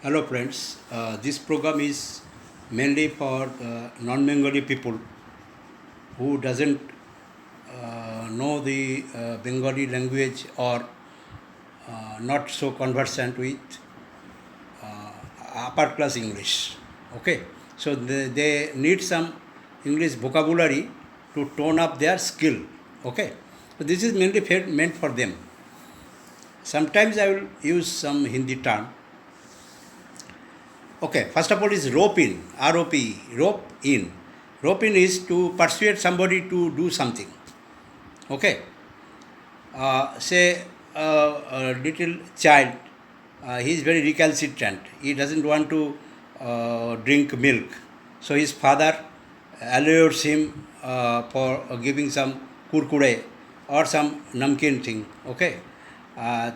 Hello friends, this program is mainly for non-Bengali people who doesn't know the Bengali language or not so conversant with upper class English. Okay, so they need some English vocabulary to tone up their skill. Okay, so this is mainly meant for them. Sometimes I will use some Hindi term. Okay, first of all is rope in, ROP, rope in. Rope in is to persuade somebody to do something. Okay, say a little child, he is very recalcitrant. He doesn't want to drink milk. So his father allures him for giving some kurkure or some namkeen thing. Okay,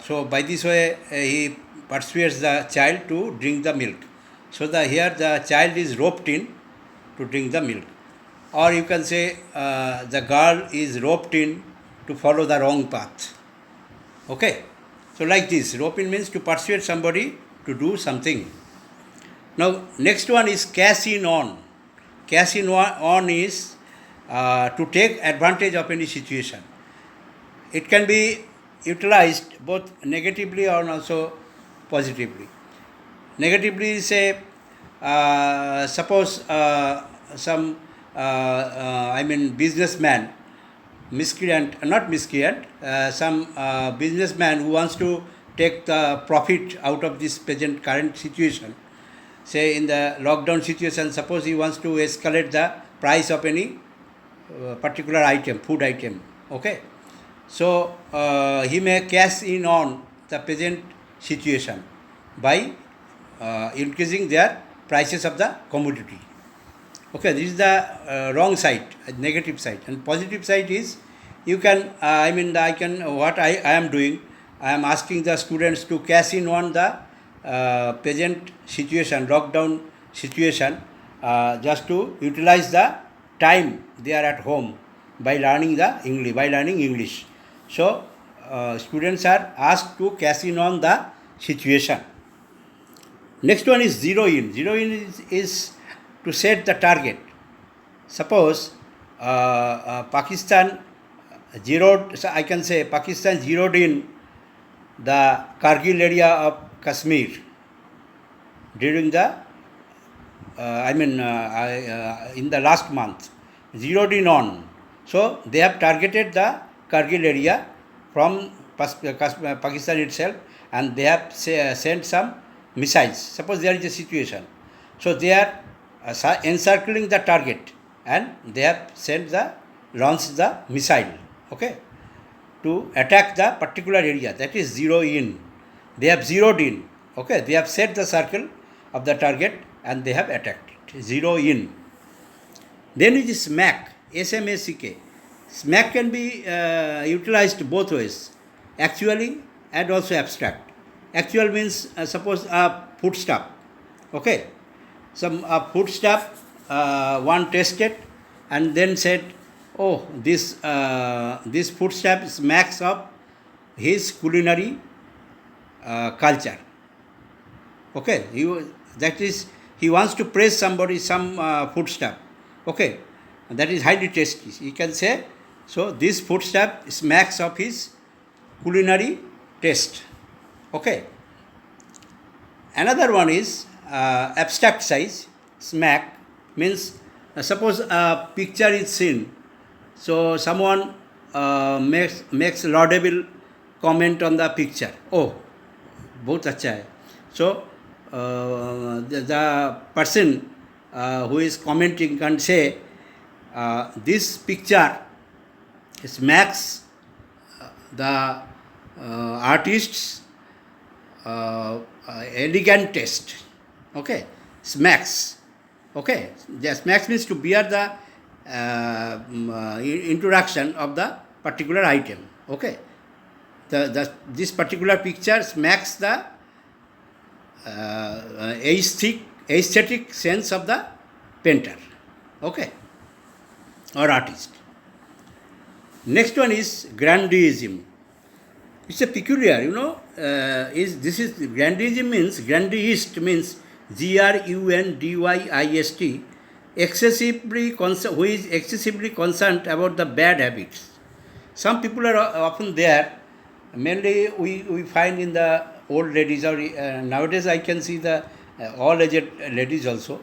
so by this way he persuades the child to drink the milk. So here the child is roped in to drink the milk. Or you can say the girl is roped in to follow the wrong path. Okay? So like this, rope in means to persuade somebody to do something. Now next one is cash in on. Cash in on is to take advantage of any situation. It can be utilized both negatively or also positively. Negatively, say, suppose some, businessman, miscreant, not miscreant, some businessman who wants to take the profit out of this present current situation. Say in the lockdown situation, suppose he wants to escalate the price of any particular item, food item. Okay, so he may cash in on the present situation by increasing their prices of the commodity. Okay, this is the wrong side, negative side, and positive side is you can. I can. What I am doing, I am asking the students to cash in on the present situation, lockdown situation, just to utilize the time they are at home by learning the English. By learning English, so students are asked to cash in on the situation. Next one is zero in. Zero in is to set the target. Suppose Pakistan zeroed, so I can say Pakistan zeroed in the Kargil area of Kashmir during the, in the last month, zeroed in on. So they have targeted the Kargil area from Pakistan itself, and they have sent some missiles. Suppose there is a situation. So they are encircling the target and they have launched the missile, okay, to attack the particular area. That is zero in. They have zeroed in, okay, they have set the circle of the target and they have attacked it. Zero in. Then it is smack, SMACK. Smack can be utilized both ways, actually and also abstract. Actual means suppose a footstep, okay, some footstep one tested and then said, oh, this footstep smacks of his culinary culture. Okay, that is he wants to praise somebody, some footstep. Okay, that is highly tasty. He can say, so this footstep smacks of his culinary taste. Okay. Another one is abstract size. Smack means suppose a picture is seen. So someone makes laudable comment on the picture. Oh, बहुत अच्छा है. So the person who is commenting can say this picture smacks the artist's elegant taste. Okay, smacks. Okay, the smacks means to bear the introduction of the particular item. Okay, this particular picture smacks the aesthetic sense of the painter. Okay, or artist. Next one is grandeism. It's a peculiar, is this is Grandeism means Grandeist means Grundyist, who is excessively concerned about the bad habits. Some people are often there. Mainly, we find in the old ladies, or nowadays I can see the all aged ladies also.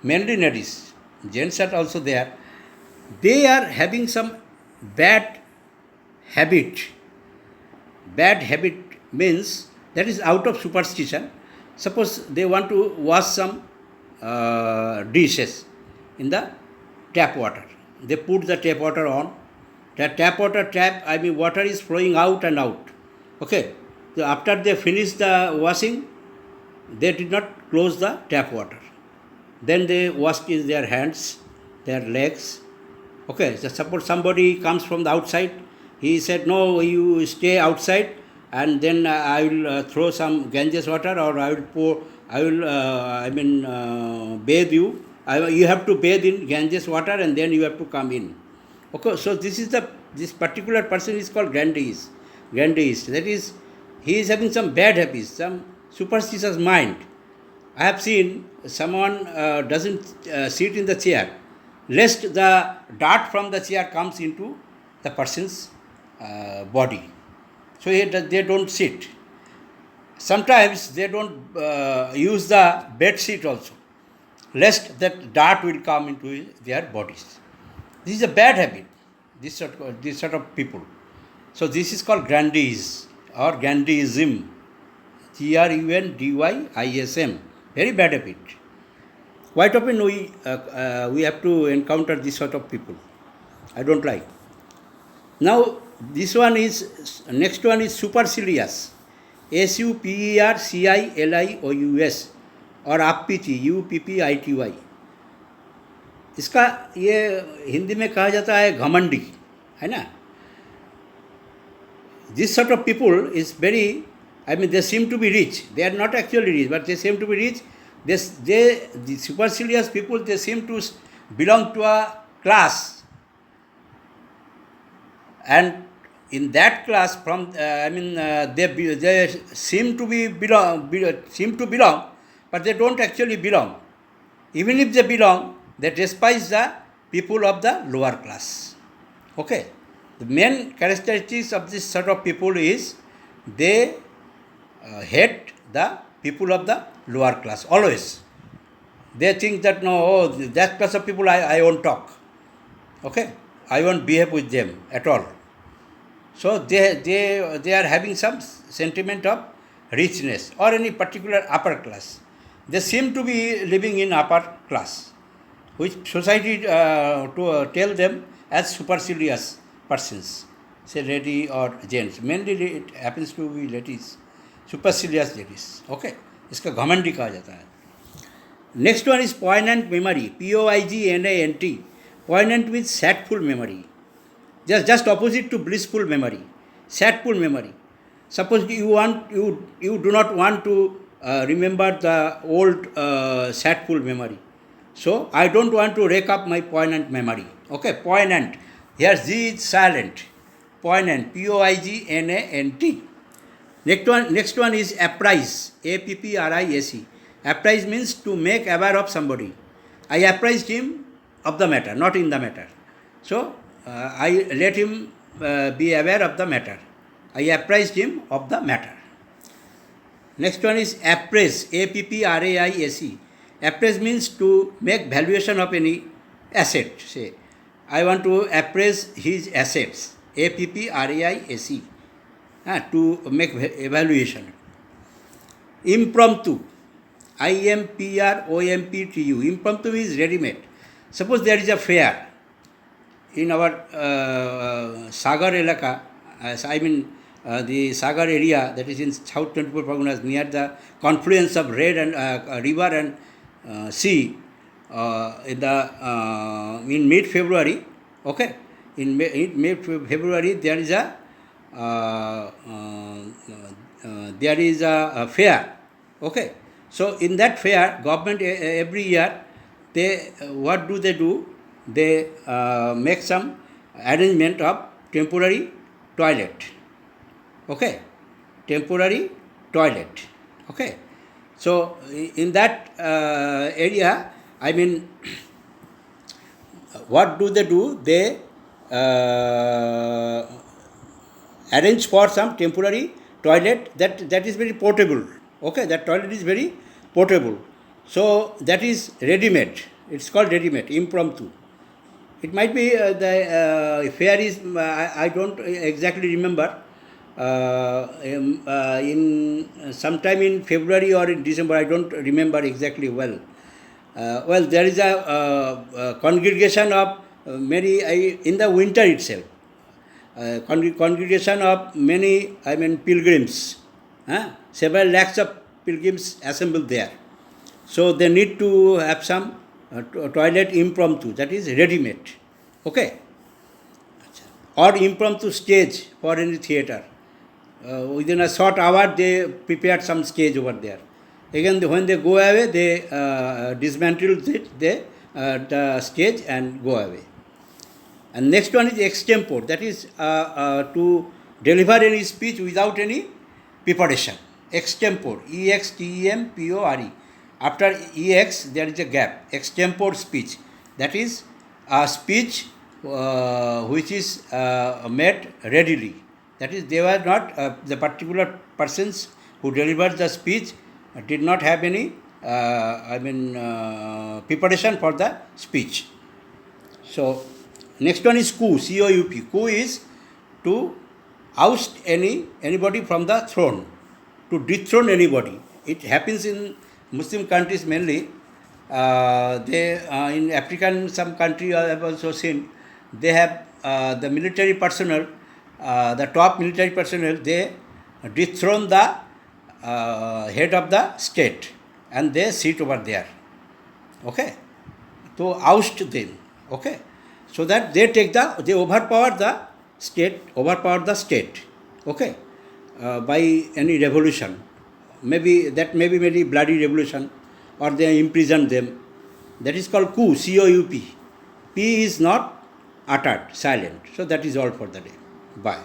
Mainly ladies, gents are also there. They are having some bad habit. Bad habit means that is out of superstition. Suppose they want to wash some dishes in the tap water. They put the tap water on. That water is flowing out and out. Okay. So after they finish the washing, they did not close the tap water. Then they washed their hands, their legs. Okay. So suppose somebody comes from the outside, he said, "No, you stay outside, and then I will throw some Ganges water, or I will bathe you. You have to bathe in Ganges water, and then you have to come in." Okay, so this particular person is called Grandeist. Grandeist. That is, he is having some bad habits, some superstitious mind. I have seen someone doesn't sit in the chair, lest the dart from the chair comes into the person's body. So they don't sit. Sometimes they don't use the bed sheet also, lest that dart will come into their bodies. This is a bad habit, this sort of people. So this is called Grandeism or Grandeism. Grundyism. Very bad habit. Quite often we have to encounter this sort of people. I don't like. Now next one is supercilious. SUPERCILIOUS or uppity, UPPITY. इसका ये हिंदी में कहा जाता है घमंडी, है ना. This sort of people is very, they seem to be rich. They are not actually rich, but they seem to be rich. The supercilious people, they seem to belong to a class, and in that class, they seem to belong, but they don't actually belong. Even if they belong, they despise the people of the lower class. Okay. The main characteristics of this sort of people is they hate the people of the lower class always. They think that that class of people I won't talk. Okay. I won't behave with them at all. So they are having some sentiment of richness or any particular upper class. They seem to be living in upper class, which society tell them as supercilious persons, say lady or gents. Mainly it happens to be ladies, supercilious ladies. Okay, इसका घमंडी कहा जाता है. Next one is poignant memory. POIGNANT. Poignant means sadful memory. Just opposite to blissful memory. Sadful memory. Suppose you do not want to remember the old sadful memory. So I don't want to rake up my poignant memory. Okay, poignant. Here Z is silent. Poignant. POIGNANT. Next one is apprise. APPRISE. Apprise means to make aware of somebody. I apprised him of the matter, not in the matter. So I let him be aware of the matter. I apprised him of the matter. Next one is appraise. APPRAISE. Appraise means to make valuation of any asset. Say, I want to appraise his assets. APPRAISE. To make evaluation. Impromptu. IMPROMPTU. Impromptu is ready-made. Suppose there is a fair in our Sagar Elaka, the Sagar area that is in South 24 Parganas, near the confluence of Red and river and sea, in mid-February. Okay, in mid-February there is a fair. Okay, so in that fair, government every year, what do? They make some arrangement of temporary toilet. Okay, temporary toilet. Okay, so in that area, I mean, what do they do? They uh, arrange for some temporary toilet that is very portable. Okay, that toilet is very portable. So that is ready-made. It's called ready-made, impromptu. It might be the fare is, I don't exactly remember. In sometime in February or in December, I don't remember exactly well. Well, there is a congregation of many in the winter itself. Congregation of many, I mean, pilgrims. Several lakhs of pilgrims assembled there. So they need to have some toilet impromptu, that is ready-made. Okay? Or impromptu stage for any theatre. Within a short hour, they prepared some stage over there. Again, when they go away, they dismantle the stage and go away. And next one is extempore, that is to deliver any speech without any preparation. Extempore, E-X-T-E-M-P-O-R-E. After EX, there is a gap. Extempore speech, that is a speech which is made readily. That is, they were not, the particular persons who delivered the speech did not have any, preparation for the speech. So, next one is coup, C-O-U-P. Coup is to oust anybody from the throne, to dethrone anybody. It happens in Muslim countries mainly. They in African some country I have also seen, they have the military personnel, the top military personnel, they dethrone the head of the state and they sit over there. Okay, to oust them. Okay, so that they overpower the state. Okay, by any revolution. Maybe that may be very bloody revolution, or they imprison them. That is called coup, C-O-U-P. P is not uttered, silent. So that is all for the day. Bye.